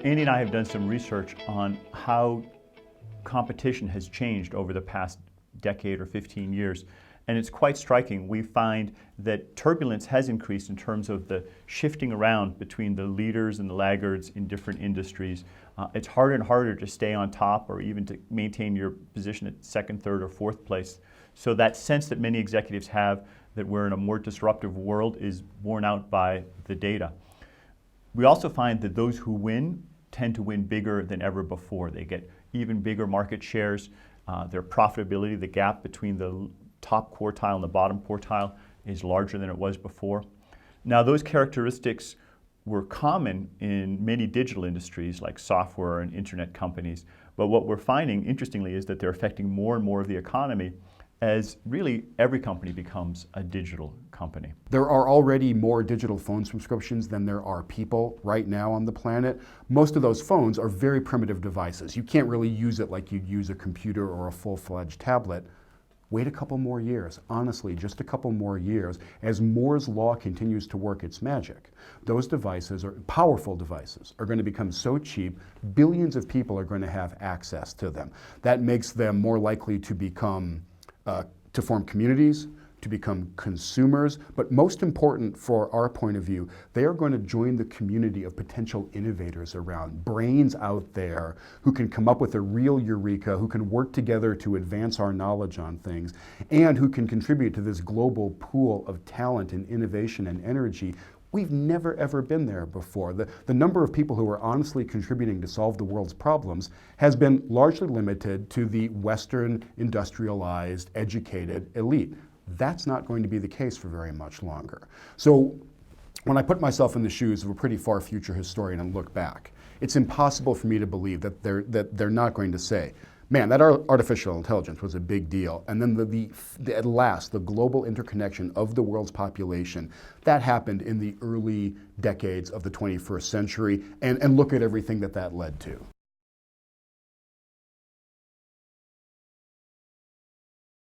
Andy and I have done some research on how competition has changed over the past decade or 15 years, and it's quite striking. We find that turbulence has increased in terms of the shifting around between the leaders and the laggards in different industries. It's harder and harder to stay on top or even to maintain your position at second, third, or fourth place. So that sense that many executives have that we're in a more disruptive world is borne out by the data. We also find that those who win tend to win bigger than ever before. They get even bigger market shares. Their profitability, the gap between the top quartile and the bottom quartile, is larger than it was before. Now, those characteristics were common in many digital industries like software and internet companies, but what we're finding, interestingly, is that they're affecting more and more of the economy as really every company becomes a digital company. There are already more digital phone subscriptions than there are people right now on the planet. Most of those phones are very primitive devices. You can't really use it like you'd use a computer or a full-fledged tablet. Wait a couple more years, honestly, just a couple more years, as Moore's law continues to work its magic. Those devices, are powerful devices, are going to become so cheap, billions of people are going to have access to them. That makes them more likely to become to form communities, to become consumers, but most important for our point of view, they are going to join the community of potential innovators around, brains out there who can come up with a real eureka, who can work together to advance our knowledge on things, and who can contribute to this global pool of talent and innovation and energy. We've never ever been there before. The number of people who are honestly contributing to solve the world's problems has been largely limited to the Western, industrialized, educated elite. That's not going to be the case for very much longer. So when I put myself in the shoes of a pretty far future historian and look back, it's impossible for me to believe that they're not going to say, man, that artificial intelligence was a big deal. And then at last, the global interconnection of the world's population, that happened in the early decades of the 21st century. And look at everything that led to.